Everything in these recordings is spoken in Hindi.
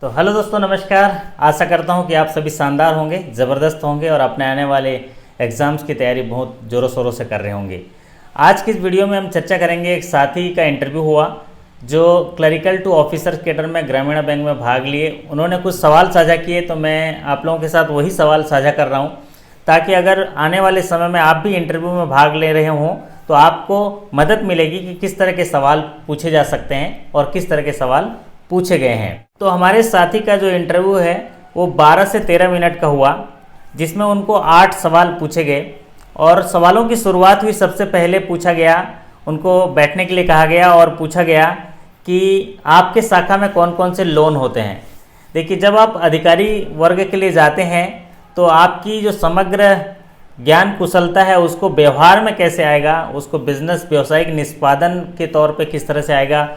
तो हेलो दोस्तों, नमस्कार। आशा करता हूं कि आप सभी शानदार होंगे, ज़बरदस्त होंगे और अपने आने वाले एग्ज़ाम्स की तैयारी बहुत ज़ोरों शोरों से कर रहे होंगे। आज की इस वीडियो में हम चर्चा करेंगे, एक साथी का इंटरव्यू हुआ जो क्लरिकल टू ऑफिसर कैडर में ग्रामीण बैंक में भाग लिए। उन्होंने कुछ सवाल साझा किए, तो मैं आप लोगों के साथ वही सवाल साझा कर रहा हूँ, ताकि अगर आने वाले समय में आप भी इंटरव्यू में भाग ले रहे हों तो आपको मदद मिलेगी कि किस तरह के सवाल पूछे जा सकते हैं और किस तरह के सवाल पूछे गए हैं। तो हमारे साथी का जो इंटरव्यू है वो 12 से 13 मिनट का हुआ, जिसमें उनको 8 सवाल पूछे गए। और सवालों की शुरुआत हुई, सबसे पहले पूछा गया, उनको बैठने के लिए कहा गया और पूछा गया कि आपके शाखा में कौन कौन से लोन होते हैं। देखिए, जब आप अधिकारी वर्ग के लिए जाते हैं तो आपकी जो समग्र ज्ञान कुशलता है उसको व्यवहार में कैसे आएगा, उसको बिजनेस व्यावसायिक निष्पादन के तौर पे किस तरह से आएगा,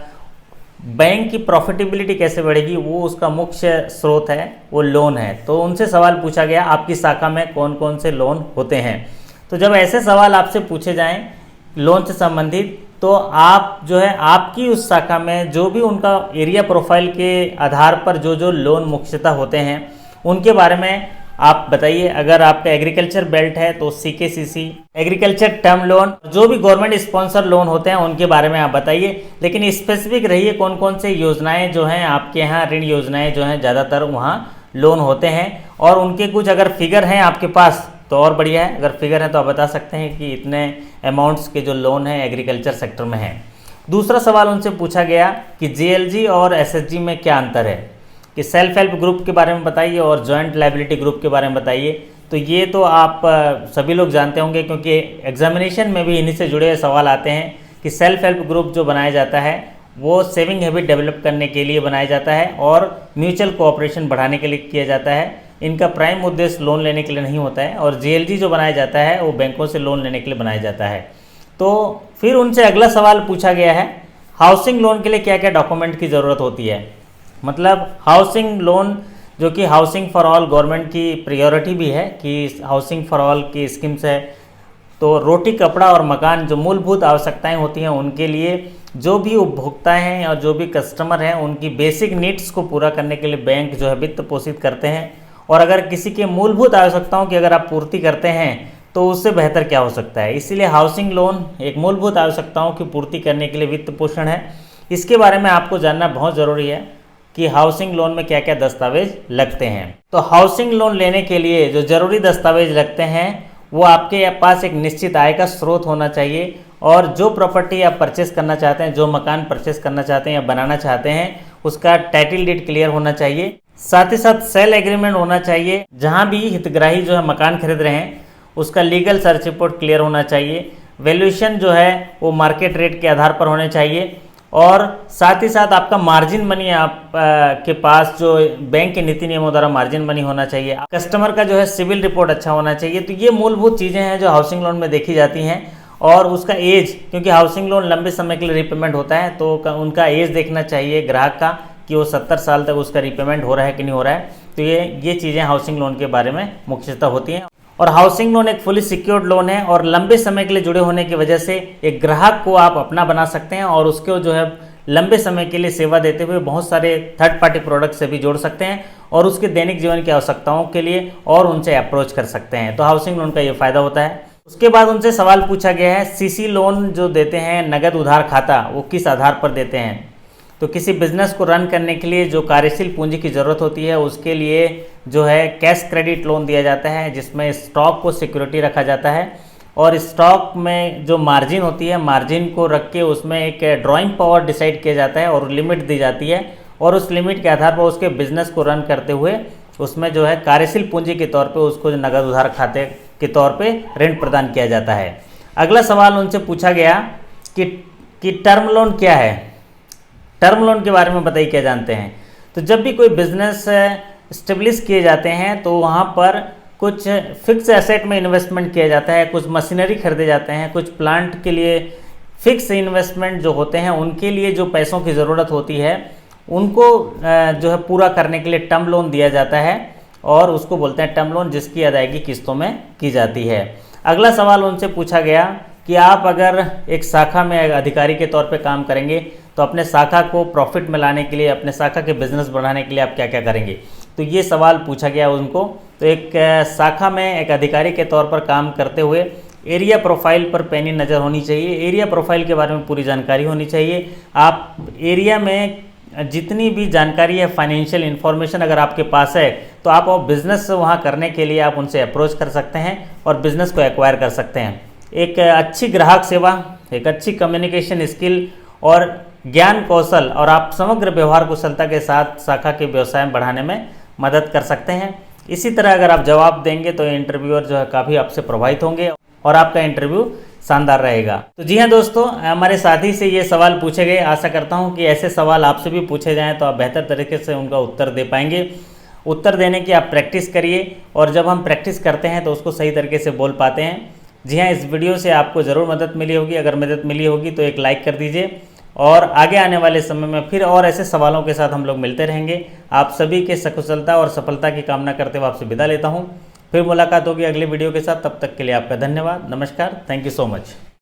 बैंक की प्रॉफिटेबिलिटी कैसे बढ़ेगी, वो उसका मुख्य स्रोत है, वो लोन है। तो उनसे सवाल पूछा गया, आपकी शाखा में कौन कौन से लोन होते हैं। तो जब ऐसे सवाल आपसे पूछे जाएं लोन से संबंधित, तो आप जो है आपकी उस शाखा में जो भी उनका एरिया प्रोफाइल के आधार पर जो जो लोन मुख्यतः होते हैं उनके बारे में आप बताइए। अगर आपका एग्रीकल्चर बेल्ट है तो सीकेसीसी, एग्रीकल्चर टर्म लोन, जो भी गवर्नमेंट स्पॉन्सर लोन होते हैं उनके बारे में आप बताइए। लेकिन स्पेसिफिक रहिए, कौन कौन से योजनाएं जो हैं आपके यहाँ, ऋण योजनाएं जो हैं ज़्यादातर वहाँ लोन होते हैं। और उनके कुछ अगर फिगर हैं आपके पास तो और बढ़िया है, अगर फिगर है तो आप बता सकते हैं कि इतने अमाउंट्स के जो लोन हैं एग्रीकल्चर सेक्टर में हैं। दूसरा सवाल उनसे पूछा गया कि जेएलजी और एसएचजी में क्या अंतर है, कि सेल्फ हेल्प ग्रुप के बारे में बताइए और जॉइंट लायबिलिटी ग्रुप के बारे में बताइए। तो ये तो आप सभी लोग जानते होंगे, क्योंकि एग्जामिनेशन में भी इन्हीं से जुड़े हुए सवाल आते हैं कि सेल्फ हेल्प ग्रुप जो बनाया जाता है वो सेविंग हैबिट डेवलप करने के लिए बनाया जाता है और म्यूचुअल कोऑपरेशन बढ़ाने के लिए किया जाता है। इनका प्राइम उद्देश्य लोन लेने के लिए नहीं होता है। और जेएलजी जो बनाया जाता है वो बैंकों से लोन लेने के लिए बनाया जाता है। तो फिर उनसे अगला सवाल पूछा गया है, हाउसिंग लोन के लिए क्या क्या डॉक्यूमेंट की ज़रूरत होती है। मतलब हाउसिंग लोन, जो कि हाउसिंग फॉर ऑल गवर्नमेंट की प्रायोरिटी भी है कि हाउसिंग फॉर ऑल की स्कीम्स है, तो रोटी कपड़ा और मकान जो मूलभूत आवश्यकताएं होती हैं उनके लिए जो भी उपभोक्ता हैं और जो भी कस्टमर हैं उनकी बेसिक नीड्स को पूरा करने के लिए बैंक जो है वित्त पोषित करते हैं। और अगर किसी के मूलभूत आवश्यकताओं की अगर आप पूर्ति करते हैं तो उससे बेहतर क्या हो सकता है। इसीलिए हाउसिंग लोन एक मूलभूत आवश्यकताओं की पूर्ति करने के लिए वित्त पोषण है। इसके बारे में आपको जानना बहुत ज़रूरी है कि हाउसिंग लोन में क्या क्या दस्तावेज लगते हैं। तो हाउसिंग लोन लेने के लिए जो ज़रूरी दस्तावेज लगते हैं वो आपके पास एक निश्चित आय का स्रोत होना चाहिए, और जो प्रॉपर्टी आप परचेस करना चाहते हैं, जो मकान परचेस करना चाहते हैं या बनाना चाहते हैं, उसका टाइटल डीड क्लियर होना चाहिए। साथ ही साथ सेल एग्रीमेंट होना चाहिए। जहाँ भी हितग्राही जो है मकान खरीद रहे हैं उसका लीगल सर्च रिपोर्ट क्लियर होना चाहिए। वैल्यूएशन जो है वो मार्केट रेट के आधार पर होने चाहिए। और साथ ही साथ आपका मार्जिन मनी आप के पास जो बैंक के नीति नियमों द्वारा मार्जिन मनी होना चाहिए। कस्टमर का जो है सिविल रिपोर्ट अच्छा होना चाहिए। तो ये मूलभूत चीज़ें हैं जो हाउसिंग लोन में देखी जाती हैं। और उसका एज, क्योंकि हाउसिंग लोन लंबे समय के लिए रिपेमेंट होता है, तो उनका एज देखना चाहिए ग्राहक का कि वो 70 साल तक उसका रिपेमेंट हो रहा है कि नहीं हो रहा है। तो ये चीज़ें हाउसिंग लोन के बारे में मुख्यतः होती हैं। और हाउसिंग लोन एक फुली सिक्योर्ड लोन है और लंबे समय के लिए जुड़े होने की वजह से एक ग्राहक को आप अपना बना सकते हैं और उसको जो है लंबे समय के लिए सेवा देते हुए बहुत सारे थर्ड पार्टी प्रोडक्ट से भी जोड़ सकते हैं और उसके दैनिक जीवन की आवश्यकताओं के लिए और उनसे अप्रोच कर सकते हैं। तो हाउसिंग लोन का ये फ़ायदा होता है। उसके बाद उनसे सवाल पूछा गया है, सीसी लोन जो देते हैं, नगद उधार खाता, वो किस आधार पर देते हैं। तो किसी बिजनेस को रन करने के लिए जो कार्यशील पूंजी की ज़रूरत होती है उसके लिए जो है कैश क्रेडिट लोन दिया जाता है, जिसमें स्टॉक को सिक्योरिटी रखा जाता है और स्टॉक में जो मार्जिन होती है, मार्जिन को रख के उसमें एक ड्राइंग पावर डिसाइड किया जाता है और लिमिट दी जाती है। और उस लिमिट के आधार पर उसके बिजनेस को रन करते हुए उसमें जो है कार्यशील पूंजी के तौर पे उसको नगद उधार खाते के तौर पे ऋण प्रदान किया जाता है। अगला सवाल उनसे पूछा गया कि टर्म लोन क्या है। टर्म लोन के बारे में बताइए क्या जानते हैं। तो जब भी कोई बिजनेस स्टेब्लिश किए जाते हैं तो वहाँ पर कुछ फिक्स एसेट में इन्वेस्टमेंट किया जाता है, कुछ मशीनरी खरीदे जाते हैं, कुछ प्लांट के लिए फिक्स इन्वेस्टमेंट जो होते हैं उनके लिए जो पैसों की ज़रूरत होती है उनको जो है पूरा करने के लिए टर्म लोन दिया जाता है और उसको बोलते हैं टर्म लोन, जिसकी अदायगी किस्तों में की जाती है। अगला सवाल उनसे पूछा गया कि आप अगर एक शाखा में अधिकारी के तौर पे काम करेंगे तो अपने शाखा को प्रॉफिट में लाने के लिए, अपने शाखा के बिजनेस बढ़ाने के लिए आप क्या क्या करेंगे। तो ये सवाल पूछा गया उनको। तो एक शाखा में एक अधिकारी के तौर पर काम करते हुए एरिया प्रोफाइल पर पैनी नज़र होनी चाहिए। एरिया प्रोफाइल के बारे में पूरी जानकारी होनी चाहिए। आप एरिया में जितनी भी जानकारी है, फाइनेंशियल इन्फॉर्मेशन अगर आपके पास है, तो आप बिज़नेस वहाँ करने के लिए आप उनसे अप्रोच कर सकते हैं और बिज़नेस को एक्वायर कर सकते हैं। एक अच्छी ग्राहक सेवा, एक अच्छी कम्युनिकेशन स्किल और ज्ञान कौशल और आप समग्र व्यवहार कुशलता के साथ शाखा के व्यवसाय बढ़ाने में मदद कर सकते हैं। इसी तरह अगर आप जवाब देंगे तो इंटरव्यूअर जो है काफ़ी आपसे प्रभावित होंगे और आपका इंटरव्यू शानदार रहेगा। तो जी हाँ दोस्तों, हमारे साथी से ये सवाल पूछे गए। आशा करता हूँ कि ऐसे सवाल आपसे भी पूछे जाएँ तो आप बेहतर तरीके से उनका उत्तर दे पाएंगे। उत्तर देने की आप प्रैक्टिस करिए और जब हम प्रैक्टिस करते हैं तो उसको सही तरीके से बोल पाते हैं। जी हाँ, इस वीडियो से आपको ज़रूर मदद मिली होगी। अगर मदद मिली होगी तो एक लाइक कर दीजिए और आगे आने वाले समय में फिर और ऐसे सवालों के साथ हम लोग मिलते रहेंगे। आप सभी के सकुशलता और सफलता की कामना करते हुए आपसे विदा लेता हूँ। फिर मुलाकात होगी अगले वीडियो के साथ। तब तक के लिए आपका धन्यवाद। नमस्कार। Thank you so much.